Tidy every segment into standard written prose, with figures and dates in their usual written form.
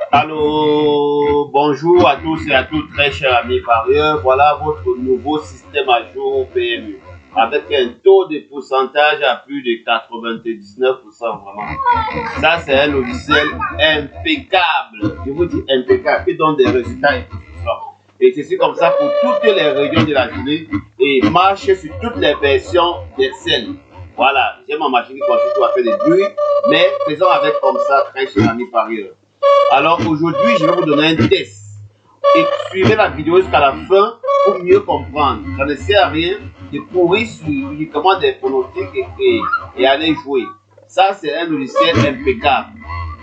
Allô, bonjour à tous et à toutes, très chers amis parieurs. Voilà votre nouveau système à jour au PMU avec un taux de pourcentage à plus de 99%. Vraiment, ça c'est un logiciel impeccable. Je vous dis impeccable, qui donne des résultats époustouflants. Et c'est comme ça pour toutes les régions de la journée et marche sur toutes les versions d'Excel. Voilà, j'ai ma machine qui continue à faire des bruits, mais faisons avec comme ça, très chers amis parieurs. Alors aujourd'hui, je vais vous donner un test. Et suivez la vidéo jusqu'à la fin pour mieux comprendre. Ça ne sert à rien de courir sur uniquement des pronostics et aller jouer. Ça, c'est un logiciel impeccable.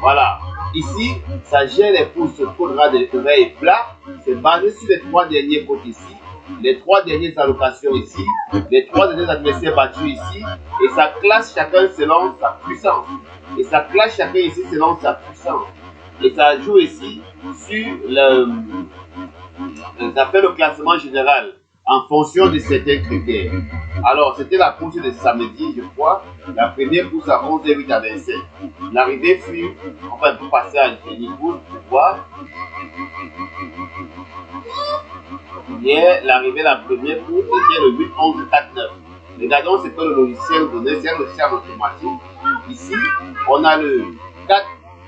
Voilà. Ici, ça gère les pouces faudra de réveil plat. C'est basé sur les 3 derniers côtés ici, les 3 dernières allocations ici, les 3 derniers adversaires battus ici, et ça classe chacun selon sa puissance. Et ça classe chacun ici selon sa puissance. Et ça joue ici sur ça fait le classement général en fonction de certains critères. Alors, c'était la course de samedi, je crois. La première course à 11h08 à 27. L'arrivée fut, enfin, pour passer à une course pour voir. Hier, l'arrivée, la première course était le 8, 11, 4, 9. Regardons ce que le logiciel donnait, c'est un logiciel automatique. Ici, on a le 4,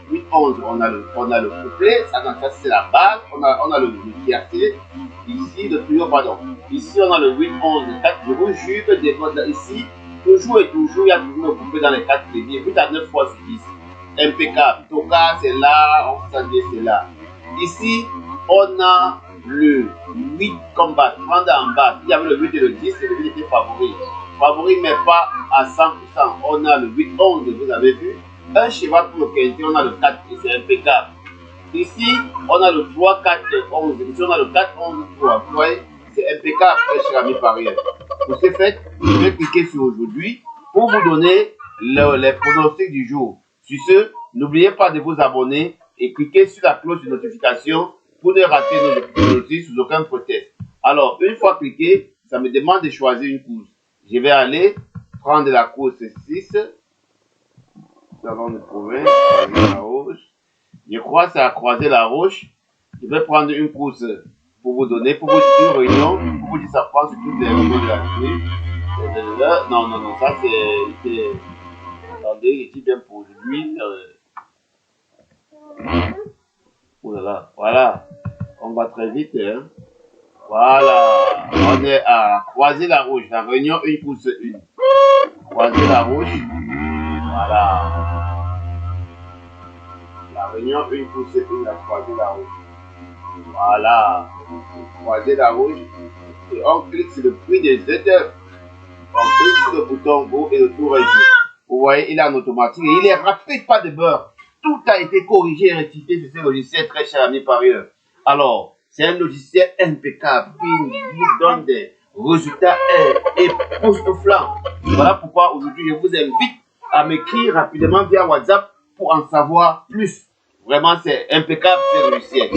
8, 11, on a le couplet, ça c'est la base, on a le tiercé, ici le trio, pardon. Ici on a le 8, 11, 4, je vous jure que ici, toujours et toujours, il y a toujours le couplet dans les 4 premiers, 8 à 9 fois sur 10. Impeccable. Toka c'est là, on s'en c'est là. Ici, on a le 8 combat, prendre en bas. Il y avait le 8 et le 10, et le 8 était favori. Favori, mais pas à 100%. On a le 8, 11, vous avez vu. Un cheval pour le quintet, on a le 4, et c'est impeccable. Ici, on a le 3, 4, 11. Ici, on a le 4, 11, 3. Vous voyez, c'est impeccable, cher ami parieur. Pour ce fait, je vais cliquer sur aujourd'hui pour vous donner les pronostics du jour. Sur ce, n'oubliez pas de vous abonner et cliquez sur la cloche de notification pour ne rater nos pronostics sous aucun prétexte. Alors, une fois cliqué, ça me demande de choisir une course. Je vais aller prendre la course 6. Nous allons nous trouver, croiser la roche. Je crois que c'est à croiser la roche. Je vais prendre une course pour vous donner, pour vous dire une réunion, pour vous dire ça prend sur toutes les réunions de la journée. Non, ça c'est... Attendez, je dis bien pour aujourd'hui. Oh là là, voilà. On va très vite, hein. Voilà. On est à croiser la roche. La réunion, une course 1. Croiser la roche. Voilà. La réunion, une course 1, à croiser la roche. Voilà. Croiser la roche. Et on clique sur le prix des étapes. On clique sur le bouton Go et le tour est joué. Vous voyez, il est en automatique et il est rapide, pas de beurre. Tout a été corrigé et rectifié sur ce logiciel, très cher ami parieur. Alors, c'est un logiciel impeccable qui vous donne des résultats époustouflants. Voilà pourquoi aujourd'hui, je vous invite à m'écrire rapidement via WhatsApp pour en savoir plus. Vraiment, c'est impeccable ce logiciel.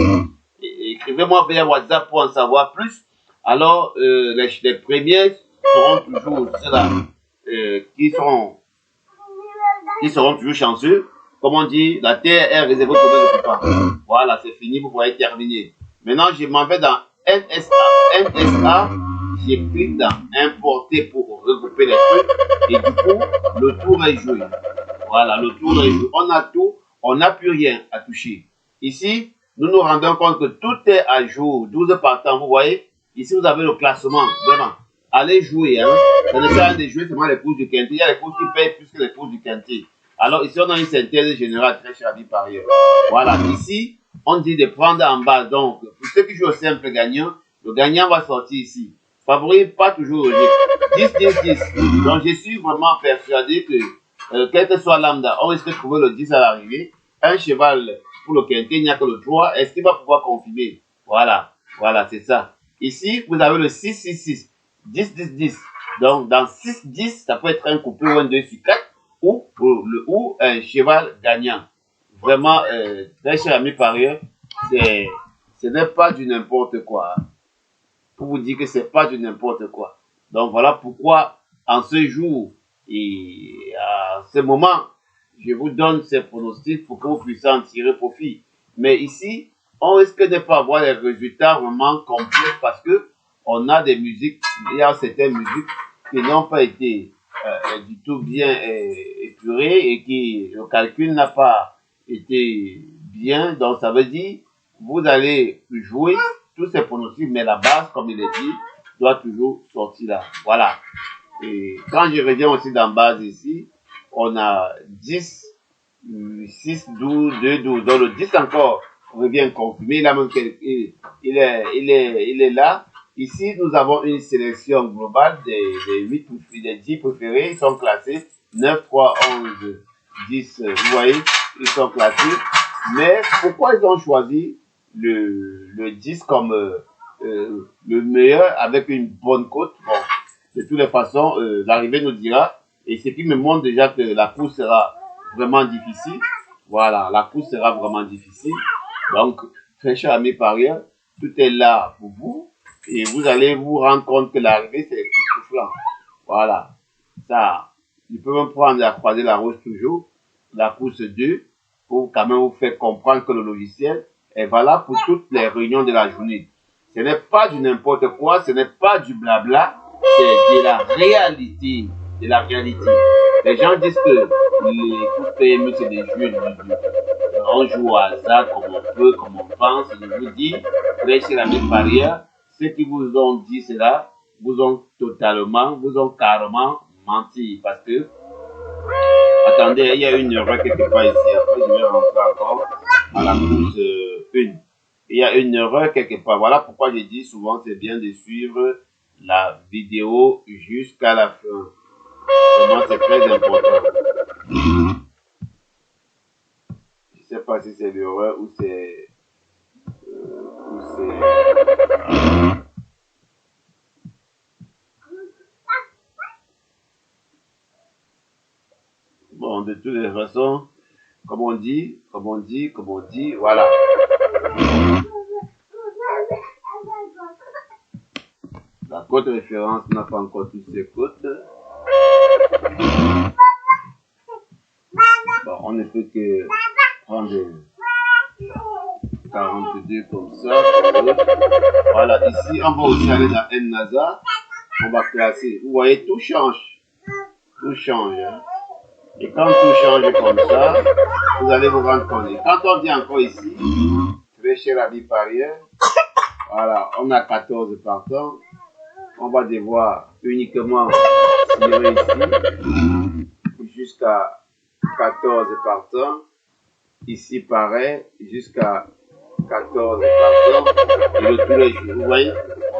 Écrivez-moi via WhatsApp pour en savoir plus. Alors, les premiers seront toujours ceux-là qui seront toujours chanceux. Comme on dit, la terre est réservée pour les occupants. Voilà, c'est fini, vous pouvez terminer. Maintenant, je m'en vais dans NSA. NSA, je clique dans importer pour regrouper les trucs. Et du coup, le tour est joué. Voilà, le tour est joué. On a tout, on n'a plus rien à toucher. Ici, nous nous rendons compte que tout est à jour. 12 partants, vous voyez. Ici, vous avez le classement, vraiment. Allez jouer, hein. Ça ne sert à rien de jouer seulement les courses du quintet. Il y a les courses qui payent plus que les courses du quintet. Alors ici, on a une synthèse générale très chère par ailleurs. Voilà, ici, on dit de prendre en bas. Donc, pour ceux qui jouent au simple gagnant, le gagnant va sortir ici. Favori, pas toujours logique. 10, 10, 10. Donc, je suis vraiment persuadé que, quel que soit lambda, on risque de trouver le 10 à l'arrivée. Un cheval pour le quintet, il n'y a que le 3. Est-ce qu'il va pouvoir confirmer? Voilà, voilà, c'est ça. Ici, vous avez le 6, 6, 6. 10, 10, 10. Donc, dans 6, 10, ça peut être un couplet ou un 2 sur 4 ou un cheval gagnant. Vraiment, très cher ami parieur, ce n'est pas du n'importe quoi. Pour vous dire que ce n'est pas du n'importe quoi. Donc, voilà pourquoi, en ce jour et à ce moment, je vous donne ces pronostics pour que vous puissiez en tirer profit. Mais ici, on risque de ne pas avoir les résultats vraiment complets parce que on a des musiques, il y a certaines musiques qui n'ont pas été du tout bien épurées et qui le calcul n'a pas été bien. Donc ça veut dire vous allez jouer tous ces pronostics, mais la base, comme il est dit, doit toujours sortir là. Voilà. Et quand je reviens aussi dans base ici, on a 10, 6, 12, 2, 12. Donc le 10 encore revient confirmé. Il est là. Ici, nous avons une sélection globale des 10 préférés. Ils sont classés 9, 3, 11, 10. Vous voyez, ils sont classés. Mais pourquoi ils ont choisi le 10 comme le meilleur avec une bonne cote? Bon, de toutes les façons, l'arrivée nous dira. Et ce qui me montre déjà que la course sera vraiment difficile. Voilà, la course sera vraiment difficile. Donc, très cher ami parieur, tout est là pour vous. Et vous allez vous rendre compte que l'arrivée, c'est époustouflant. Voilà. Ça, il peut même prendre à croiser la roche toujours, la course 2, pour quand même vous faire comprendre que le logiciel est valable pour toutes les réunions de la journée. Ce n'est pas du n'importe quoi, ce n'est pas du blabla, c'est de la réalité. De la réalité. Les gens disent que les courses PME, c'est des jeux on joue au hasard comme on peut, comme on pense. Je vous dis, prêchez la même barrière. Ceux qui vous ont dit cela vous ont carrément menti. Parce que, attendez, il y a une erreur quelque part ici. Après, je vais rentrer encore à la course 1. Il y a une erreur quelque part. Voilà pourquoi je dis souvent, c'est bien de suivre la vidéo jusqu'à la fin. Vraiment, c'est très important. Je sais pas si c'est l'erreur ou c'est... Bon, de toutes les façons, comme on dit, voilà. La cote référence n'a pas encore toutes ses cotes. Bon, on ne peut que prendre 42 comme ça. Voilà, ici, on va aussi aller dans N-NASA. On va classer. Vous voyez, tout change. Tout change. Hein. Et quand tout change comme ça, vous allez vous rendre compte. Et quand on vient encore ici, très cher ami parieur, voilà, on a 14 partants. On va devoir uniquement tirer ici jusqu'à 14 partants. Ici, pareil, jusqu'à 14 partants. Et le tous les jours, vous voyez,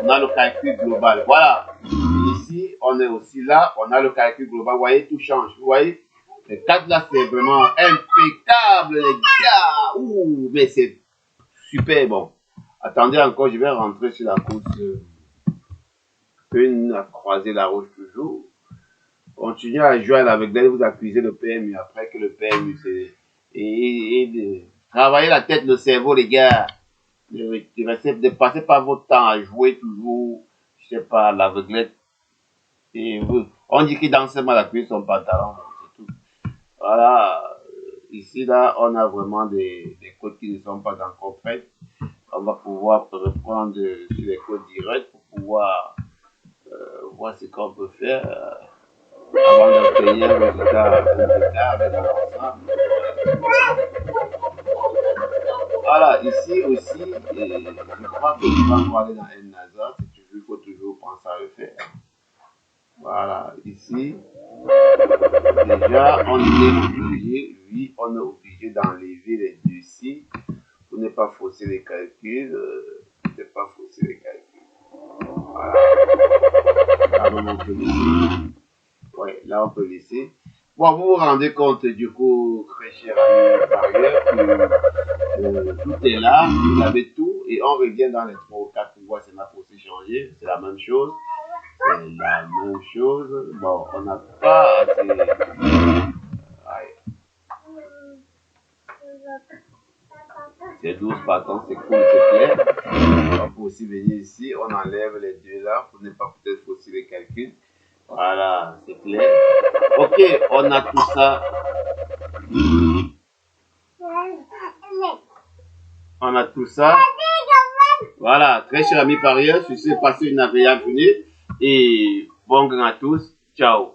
on a le calcul global. Voilà. Ici, on est aussi là, on a le calcul global. Vous voyez, tout change. Vous voyez, les 4 là, c'est vraiment impeccable, les gars. Ouh, mais c'est super bon. Attendez encore, je vais rentrer sur la course. Une à croiser la roche toujours. Continuez à jouer avec elle, vous accusez le PMU après que le PMU c'est. Et de travailler la tête, le cerveau, les gars. De passer pas votre temps à jouer toujours, je sais pas, à l'aveuglette. Et vous, on dit qu'il danse mal à cuire son pantalon, c'est tout. Voilà. Ici, là, on a vraiment des codes qui ne sont pas encore prêtes. On va pouvoir reprendre sur les codes directs pour pouvoir voir ce qu'on peut faire avant d'obtenir un résultat avec l'ensemble. Voilà, ici aussi, je crois que je vais aller dans N-NASA, il faut toujours penser à le faire. Voilà, ici, déjà, on est obligé, oui, on est obligé d'enlever les dossiers pour ne pas fausser les calculs, Voilà. Là, on peut laisser. Ouais, là, on peut laisser. Bon, vous vous rendez compte, du coup, très cher ami parieur, que tout est là, vous avez tout, et on revient dans les 3 ou 4 pouvoirs, c'est pas aussi changé, c'est la même chose. C'est la même chose. Bon, on n'a pas assez. Ouais. C'est 12 partants, c'est cool, c'est clair. On peut aussi venir ici, on enlève les deux là pour ne pas peut-être fausser les calculs. Voilà, c'est clair. Ok, on a tout ça. On a tout ça. Voilà, très chers amis parieurs, sur ce, passez une agréable journée et bon gain à tous. Ciao.